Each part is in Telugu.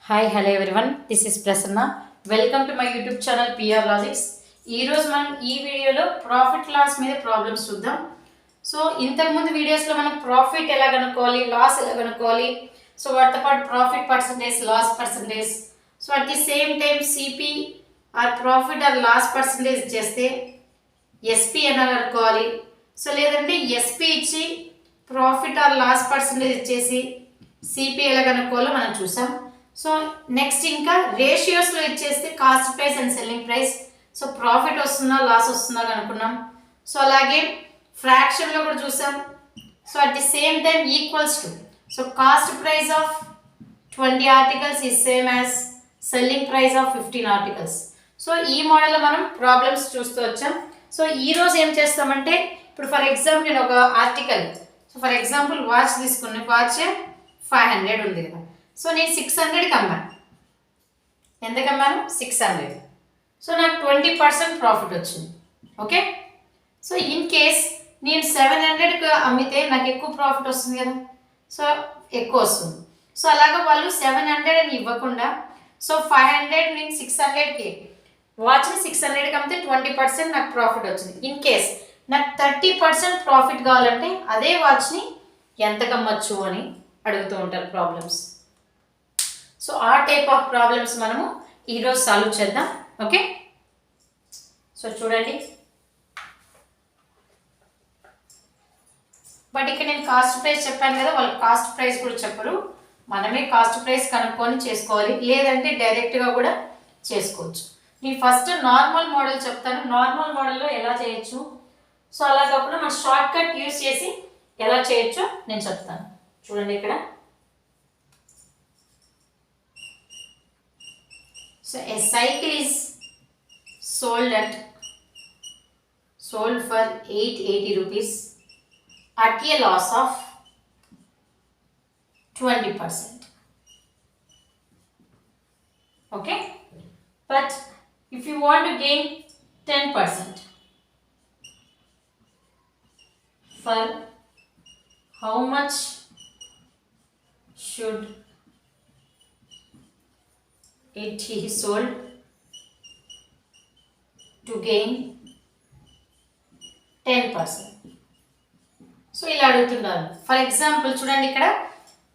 hello everyone. This is Prasanna. Welcome to my YouTube channel PR Logics. ఈ రోజు మనం ఈ వీడియోలో ప్రాఫిట్ లాస్ మీద ప్రాబ్లమ్స్ చూద్దాం. సో ఇంతకు ముందు వీడియోస్ లో మనం ప్రాఫిట్ ఎలా కనుక్కోవాలి, లాస్ ఎలా కనుక్కోవాలి, సో వాటితో పాటు profit percentage, loss percentage, so at the same time CP or profit or loss percentage చేస్తే ఎస్పి ఎలా కనుక్కోవాలి, సో లేదంటే ఎస్పి ఇచ్చి ప్రాఫిట్ ఆర్ లాస్ పర్సంటేజ్ ఇచ్చేసి సిపి ఎలా కనుక్కోవాలో మనం చూసాం. సో నెక్స్ట్ ఇంకా రేషియోస్లో ఇచ్చేస్తే cost price and selling price, so profit వస్తుందా లాస్ వస్తుందా అనుకున్నాం. సో అలాగే ఫ్రాక్షన్లో కూడా చూసాం. So at the same time equals to, so cost price of 20 articles is same as selling price of 15 articles. So ఈ మోడల్లో మనం ప్రాబ్లమ్స్ చూస్తూ వచ్చాం. సో ఈరోజు ఏం చేస్తామంటే, ఇప్పుడు ఫర్ ఎగ్జాంపుల్ నేను ఒక article, so for example watch తీసుకున్న వాచ్ 500 ఉంది కదా, సో నేను 600కి అమ్మాను. ఎంతకు అమ్మాను? 600. సో నాకు 20% ప్రాఫిట్ వచ్చింది. ఓకే, సో ఇన్ కేస్ నేను 700కి అమ్మితే నాకు ఎక్కువ ప్రాఫిట్ వస్తుంది కదా, సో ఎక్కువ వస్తుంది. సో అలాగా వాళ్ళు 700 అని ఇవ్వకుండా, సో 500 నేను 600కి వాచ్ని 600కి అమ్మితే 20% నాకు ప్రాఫిట్ వచ్చింది. ఇన్ కేస్ నాకు 30% ప్రాఫిట్ కావాలంటే అదే వాచ్ని ఎంతకు అమ్మచ్చు అని అడుగుతూ ఉంటారు ప్రాబ్లమ్స్. సో ఆ టైప్ ఆఫ్ ప్రాబ్లమ్స్ మనము ఈరోజు సాల్వ్ చేద్దాం. ఓకే, సో చూడండి. బట్ ఇక్కడ నేను కాస్ట్ ప్రైస్ చెప్పాను కదా, వాళ్ళకి కాస్ట్ ప్రైస్ కూడా చెప్పరు, మనమే కాస్ట్ ప్రైస్ కనుక్కొని చేసుకోవాలి, లేదంటే డైరెక్ట్గా కూడా చేసుకోవచ్చు. నేను ఫస్ట్ నార్మల్ మోడల్ చెప్తాను, నార్మల్ మోడల్లో ఎలా చేయొచ్చు, సో అలా కాకుండా మనం షార్ట్ కట్ యూస్ చేసి ఎలా చేయొచ్చో నేను చెప్తాను. చూడండి ఇక్కడ. So a cycle is sold for 880 rupees at a loss of 20%. Okay, but if you want to gain 10%, for how much should it is sold to gain 10%. So ఇలా అడుగుతున్నారు. ఫర్ ఎగ్జాంపుల్ చూడండి, ఇక్కడ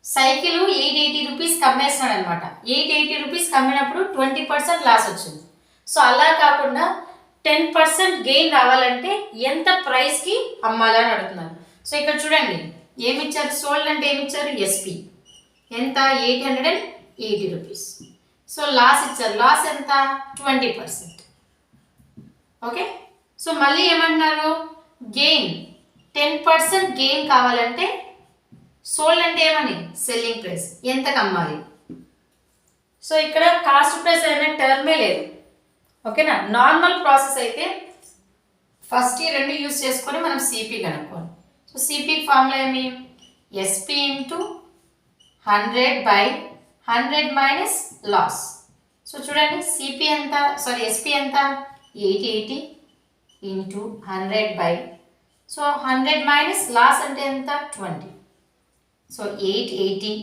సైకిల్ 880 రూపీస్కి అమ్మేస్తున్నాడు అనమాట. 880 రూపీస్కి అమ్మినప్పుడు 20% లాస్ వచ్చింది. సో అలా కాకుండా 10% గెయిన్ రావాలంటే ఎంత ప్రైస్కి అమ్మాలని అడుగుతున్నారు. సో ఇక్కడ చూడండి ఏమిచ్చారు, సోల్డ్ అంటే ఏమిచ్చారు, ఎస్పి ఎంత, 880 రూపీస్. సో లాస్ ఇచ్చారు, లాస్ ఎంత, 20%. ఓకే, సో మళ్ళీ ఏమంటున్నారు, గెయిన్ 10% గెయిన్ కావాలంటే సోల్డ్ అంటే ఏమని, సెల్లింగ్ ప్రైస్ ఎంతకు అమ్మాలి. సో ఇక్కడ కాస్ట్ ప్రైస్ అనే టర్మే లేదు. ఓకేనా, నార్మల్ ప్రాసెస్ అయితే ఫస్ట్ ఈ రెండు యూస్ చేసుకొని మనం సిపి కనుక్కోవాలి. సో సిపి ఫార్ములా ఏమి, SP into 100/100 minus loss. So చూడండి సిపి ఎంత, సారీ ఎస్పి ఎంత, 880 ఇంటూ 100 సో 100 మైనస్ లాస్ అంటే ఎంత, 20. So 880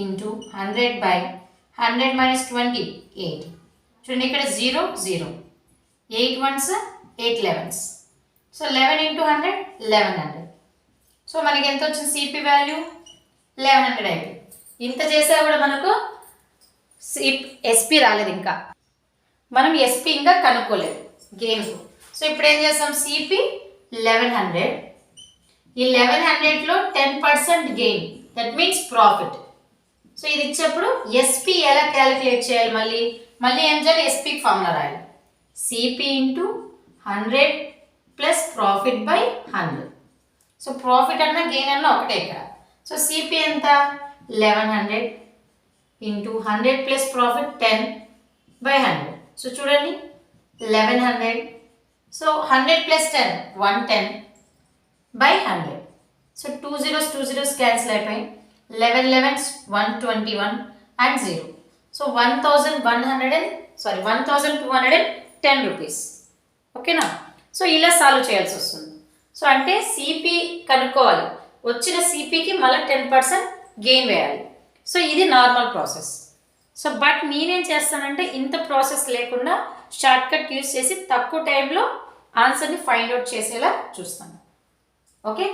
into 100/100 minus 20, 8. చూడండి ఇక్కడ 0 0, 8 1s 8 11s, so 11 into 100 1100. So మనకి ఎంత వచ్చింది, సిపి వాల్యూ 1100 అయిపోయింది. ఇంత చేసా కూడా మనకు ఎస్పి రాలేదు, ఇంకా మనం ఎస్పి ఇంకా కనుక్కోలేదు గెయిన్కు. సో ఇప్పుడు ఏం చేస్తాం, సిపి 1100, ఈ 1100లో 10% gain, that means profit. So ఇది ఇచ్చేప్పుడు ఎస్పి ఎలా క్యాలిక్యులేట్ చేయాలి, మళ్ళీ ఏం చేయాలి, ఎస్పికి ఫార్ములా రాయాలి, CP into 100 plus profit by 100. So profit అన్నా గెయిన్ అన్నా ఒకటే ఇక్కడ. సో సిపి ఎంత, 1100 ఇంటూ 100 ప్లస్ ప్రాఫిట్ 10/100. సో చూడండి 1100, so 100 plus 10 110/100. So 2 zeros cancel అయిపోయి 11 11s 121 అండ్ 0. So 1210 rupees. ఓకేనా, సో ఇలా సాల్వ్ చేయాల్సి వస్తుంది. సో అంటే సిపి కనుక్కోవాలి, వచ్చిన సిపికి మళ్ళీ 10% గెయిన్ వేయాలి. సో ఇది నార్మల్ ప్రాసెస్. సో బట్ నేనేం చేస్తానంటే ఇంత ప్రాసెస్ లేకుండా షార్ట్కట్ యూస్ చేసి తక్కువ టైంలో ఆన్సర్ని ఫైండ్ అవుట్ చేసేలా చూస్తాను. ఓకే,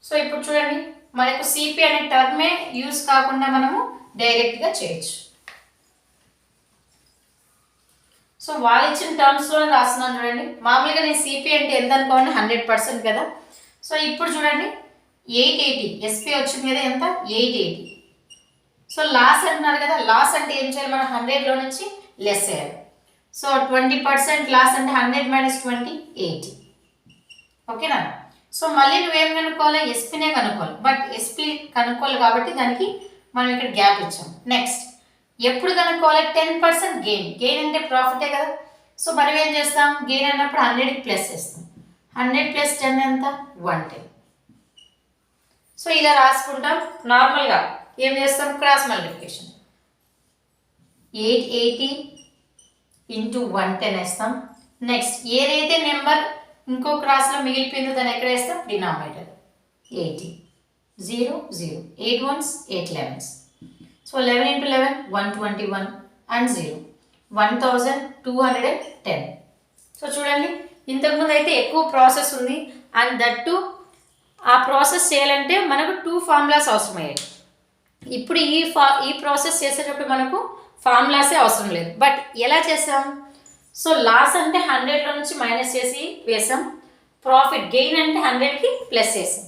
సో ఇప్పుడు చూడండి, మనకు సిపి అనే టర్మే యూస్ కాకుండా మనము డైరెక్ట్గా చేయొచ్చు. సో వాళ్ళు ఇచ్చిన టర్మ్స్లో రాస్తున్నాను చూడండి. మామూలుగా నేను సిపి అంటే ఎంత అనుకోండి, 100% కదా. సో ఇప్పుడు చూడండి 880 ఎస్పీ వచ్చింది కదా, ఎంత 880. సో లాస్ అంటున్నారు కదా, లాస్ అంటే ఏం చేయాలి, మనం 100లో నుంచి లెస్ చేయాలి. సో 20% లాస్ అంటే 100 - 20 80. ఓకేనా. సో మళ్ళీ నువ్వేం కనుక్కోవాలి, ఎస్పీనే కనుక్కోవాలి. బట్ ఎస్పీ కనుక్కోవాలి కాబట్టి దానికి మనం ఇక్కడ గ్యాప్ ఇచ్చాం. నెక్స్ట్ ఎప్పుడు కనుక్కోవాలి, 10% గెయిన్. గెయిన్ అంటే ప్రాఫిటే కదా. సో మనం ఏం చేస్తాం, గెయిన్ అన్నప్పుడు 100కి ప్లస్ చేస్తాం. 100 + 10 ఎంత, 110. సో ఇలా రాసుకుంటాం. నార్మల్గా ఏం చేస్తాం, క్రాస్ మల్టిప్లికేషన్. 880 × 110 వేస్తాం. నెక్స్ట్ ఏదైతే నెంబర్ ఇంకో క్రాస్లో మిగిలిపోయిందో దాన్ని ఎక్కడ వేస్తాం, denominator. 80 0 0 8 1s 8 11s. So 11 × 11 121 and 0 1210. So చూడండి, ఇంతకుముందు అయితే ఎక్కువ ప్రాసెస్ ఉంది. అండ్ దట్టు ఆ ప్రాసెస్ చేయాలంటే మనకు 2 ఫార్ములాస్ అవసరమయ్యాయి. ఇప్పుడు ఈ ప్రాసెస్ చేసేటప్పుడు మనకు ఫార్ములాసే అవసరం లేదు. బట్ ఎలా చేసాం, సో లాస్ అంటే 100లో నుంచి మైనస్ చేసి వేసాం. ప్రాఫిట్ గెయిన్ అంటే 100కి ప్లస్ చేసాం.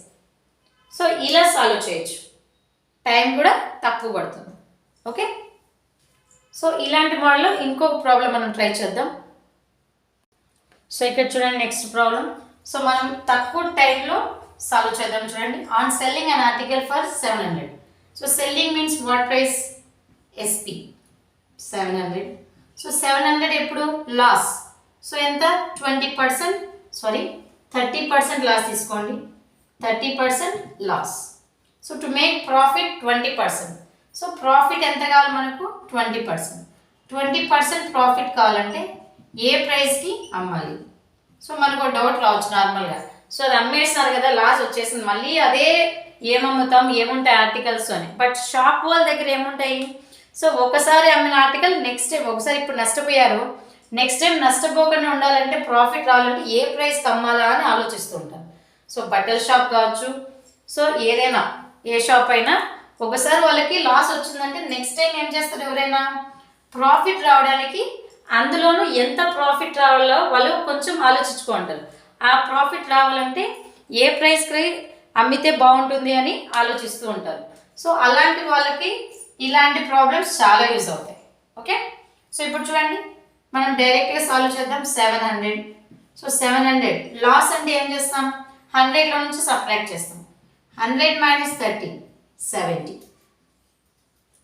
సో ఇలా సాల్వ్ చేయొచ్చు, టైం కూడా తక్కువ పడుతుంది. ఓకే, సో ఇలాంటి మోడల్లో ఇంకొక ప్రాబ్లం మనం ట్రై చేద్దాం. సో ఇక్కడ చూడండి నెక్స్ట్ ప్రాబ్లం. సో మనం తక్కువ టైంలో సాల్వ్ చేద్దాం. చూడండి, on selling an article for 700. So selling means what price, SP 700. So 700 ఎప్పుడు లాస్. సో ఎంత, 30% లాస్ తీసుకోండి. 30% loss. So to make profit 20%. So profit ఎంత కావాలి మనకు, 20%. 20% ప్రాఫిట్ కావాలంటే ఏ ప్రైస్కి అమ్మాలి. సో మనకు డౌట్ రావచ్చు నార్మల్గా. సో అది అమ్మేస్తున్నారు కదా, లాస్ వచ్చేసింది, మళ్ళీ అదే ఏమమ్ముతాం, ఏముంటాయి ఆర్టికల్స్ అని. బట్ షాప్ వాళ్ళ దగ్గర ఏముంటాయి, సో ఒకసారి అమ్మిన ఆర్టికల్ నెక్స్ట్ టైం, ఒకసారి ఇప్పుడు నష్టపోయారు, నెక్స్ట్ టైం నష్టపోకుండా ఉండాలంటే, ప్రాఫిట్ రావాలంటే ఏ ప్రైస్కి అమ్మాలా అని ఆలోచిస్తూ ఉంటారు. సో బట్టల షాప్ కావచ్చు, సో ఏదైనా ఏ షాప్ అయినా ఒకసారి వాళ్ళకి లాస్ వచ్చిందంటే నెక్స్ట్ టైం ఏం చేస్తారు, ఎవరైనా ప్రాఫిట్ రావడానికి అందులోనూ ఎంత ప్రాఫిట్ రావాలో వాళ్ళు కొంచెం ఆలోచించుకుంటారు. ఆ ప్రాఫిట్ రావాలంటే ఏ ప్రైస్కి అమ్మితే బాగుంటుంది అని ఆలోచిస్తూ ఉంటారు. సో అలాంటి వాళ్ళకి ఇలాంటి ప్రాబ్లమ్స్ చాలా యూజ్ అవుతాయి. ఓకే, సో ఇప్పుడు చూడండి, మనం డైరెక్ట్గా సాల్వ్ చేద్దాం. 700. సో 700 లాస్ అంటే ఏం చేస్తాం, 100లో నుంచి సబ్ట్రాక్ట్ చేస్తాం. 100 - 30 70.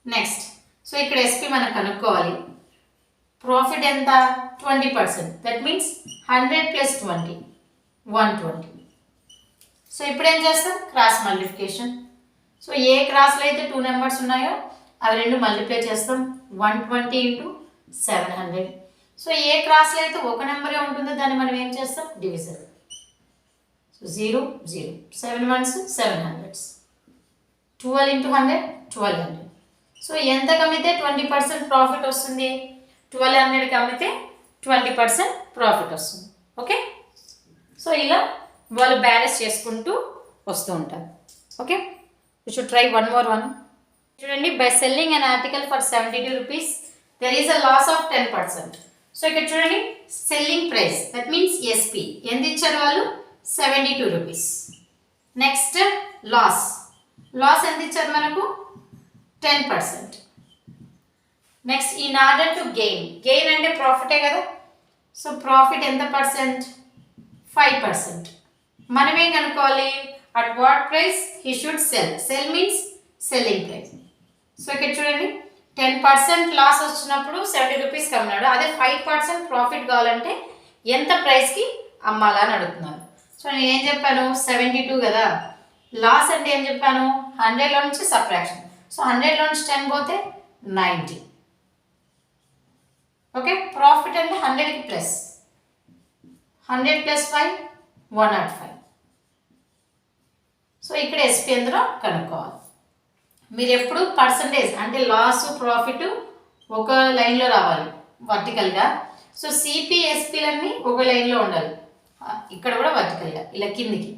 నెక్స్ట్ సో ఇక్కడ ఎస్పీ మనం కనుక్కోవాలి. ప్రాఫిట్ ఎంత, 20%. That means 100 + 20 120. సో ఇప్పుడు ఏం చేస్తాం, క్రాస్ మల్టిప్లికేషన్. సో ఏ క్రాస్లో అయితే 2 నెంబర్స్ ఉన్నాయో అవి రెండు మల్టిప్లై చేస్తాం. 120 × 700. సో ఏ క్రాస్లో అయితే ఒక నెంబరే ఉంటుందో దాన్ని మనం ఏం చేస్తాం, డివిజన్. So 0 0 7 1s 700. 12 × 100 1200. సో ఎంత కమ్మితే 20% ప్రాఫిట్ వస్తుంది, 1200కి అమ్మితే 20% ప్రాఫిట్ వస్తుంది. ఓకే, సో ఇలా వాళ్ళు బ్యాలెన్స్ చేసుకుంటూ వస్తూ ఉంటారు. Okay, you should try one more one. చూడండి, by selling an article for 72 rupees there is a loss of 10%. So ఇక్కడ చూడండి, selling price that means SP ఎంత ఇచ్చారు వాళ్ళు, 72 రూపీస్. నెక్స్ట్ లాస్, లాస్ ఎంత ఇచ్చారు మనకు, 10%. Next in order to gain, gain అంటే ప్రాఫిటే కదా. సో ప్రాఫిట్ ఎంత పర్సెంట్, 5%. మనమేం కనుక్కోవాలి, at what price he should cell. Cell means selling price. So ఇక్కడ చూడండి, 10% లాస్ వచ్చినప్పుడు 70 రూపీస్కి అమ్మినాడు. అదే 5% ప్రాఫిట్ కావాలంటే ఎంత ప్రైస్కి అమ్మాలని అడుగుతున్నారు. సో నేనేం చెప్పాను, 72 కదా. లాస్ అంటే ఏం చెప్పాను, 100లో నుంచి సబ్ట్రాక్షన్. సో 100లో నుంచి 10 పోతే 90. ఓకే, ప్రాఫిట్ అంటే 100కి ప్లస్, 100 + 5 105. సో ఇక్కడ ఎస్పీ ఎందులో కనుక్కోవాలి. మీరు ఎప్పుడు పర్సంటేజ్ అంటే లాస్ ప్రాఫిట్ ఒక లైన్లో రావాలి వర్టికల్గా. సో సిపిఎస్పీలన్నీ ఒక లైన్లో ఉండాలి, ఇక్కడ కూడా వర్టికల్గా ఇలా కిందికి.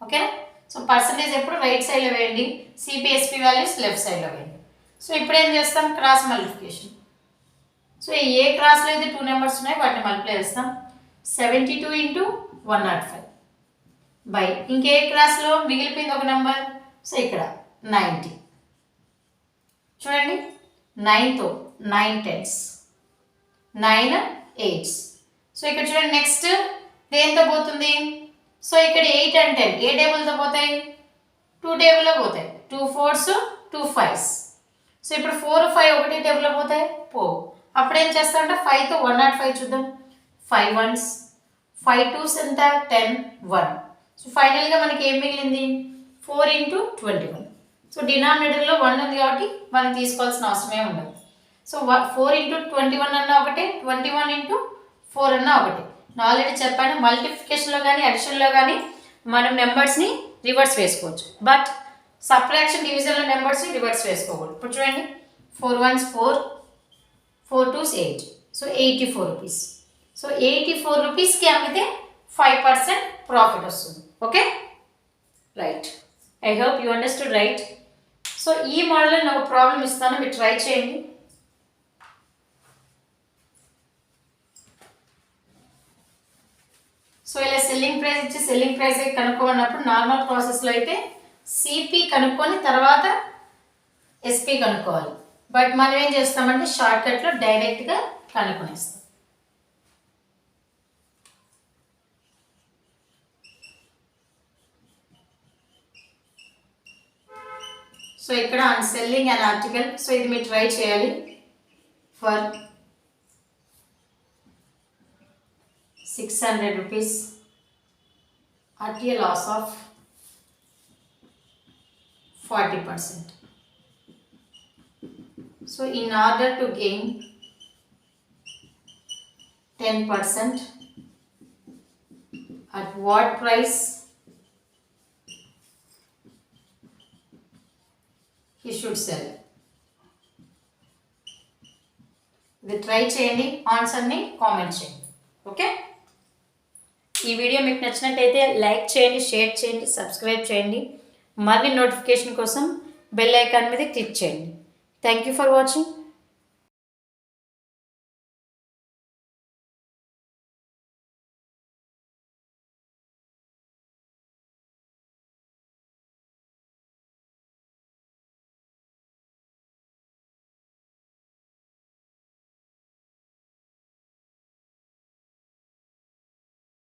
ఓకేనా? సో పర్సంటేజ్ ఎప్పుడు రైట్ సైడ్లో వేయండి, సిపిఎస్పీ వాల్యూస్ లెఫ్ట్ సైడ్లో వేయండి. సో ఇప్పుడు ఏం చేస్తాం, క్రాస్ మల్టిప్లికేషన్. సో ఏ క్రాస్లో అయితే 2 నెంబర్స్ ఉన్నాయి వాటిని మల్టిప్లై చేస్తాం. 72 ఇంటూ 105 బై ఇంకే క్రాస్లో మిగిలిపోయింది ఒక నెంబర్, సో ఇక్కడ 90. చూడండి 9తో 9 10s 9 8s. సో ఇక్కడ చూడండి నెక్స్ట్ దేంతో పోతుంది, సో ఇక్కడ 8 and 10 ఏ టేబుల్తో పోతాయి, 2 టేబుల్లో పోతాయి. 2 4s 2 5s. సో ఇప్పుడు 4 5 ఒకటే టేబుల్లో పోతాయి, అప్పుడు ఏం చేస్తారంటే 5తో 105 చూద్దాం. 5 1s 5 2s ఎంత 10 1. సో ఫైనల్గా మనకి ఏం మిగిలింది 4 ఇంటూ 21. సో డినామినేటర్లో 1 ఉంది కాబట్టి మనం తీసుకోవాల్సిన అవసరమే ఉండదు. సో 4 ఇంటూ 21 అన్నా ఒకటే, 21 ఇంటూ 4 అన్నా ఒకటే. నేను ఆల్రెడీ చెప్పాను, మల్టిప్లికేషన్లో కానీ అడిషన్లో కానీ మనం నెంబర్స్ని రివర్స్ వేసుకోవచ్చు, బట్ సబ్ట్రాక్షన్ డివిజన్లో నెంబర్స్ని రివర్స్ వేసుకోకూడదు. ఇప్పుడు చూడండి 4 1s 4 4 2s 8. So 84 rupees. So 84 రూపీస్కి అమ్మితే 5% ప్రాఫిట్ వస్తుంది. Okay right, I hope you understood right. So ఈ మోడల్లో నేను ఒక ప్రాబ్లం ఇస్తాను, మీరు ట్రై చేయండి. సో ఇలా సెల్లింగ్ ప్రైస్ ఇచ్చి సెల్లింగ్ ప్రైస్ కనుక్కోమన్నప్పుడు నార్మల్ ప్రాసెస్లో అయితే సిపి కనుక్కొని తర్వాత ఎస్పి కనుక్కోవాలి. బట్ మనం ఏం చేస్తామంటే షార్ట్కట్లో డైరెక్ట్గా కనుక్కునేస్తాం. సో ఇక్కడ సెల్లింగ్ అన్ ఆర్టికల్, సో ఇది మీరు ట్రై చేయాలి. For 600 rupees at a loss of 40%. So in order to gain 10%, at what price he should sell? ఇది ట్రై చేయండి, ఆన్సర్ని కామెంట్ చేయండి. ఓకే, ఈ వీడియో మీకు నచ్చినట్టయితే లైక్ చేయండి, షేర్ చేయండి, సబ్స్క్రైబ్ చేయండి. మరిన్ని నోటిఫికేషన్ కోసం బెల్ ఐకాన్ మీద క్లిక్ చేయండి. Thank you for watching.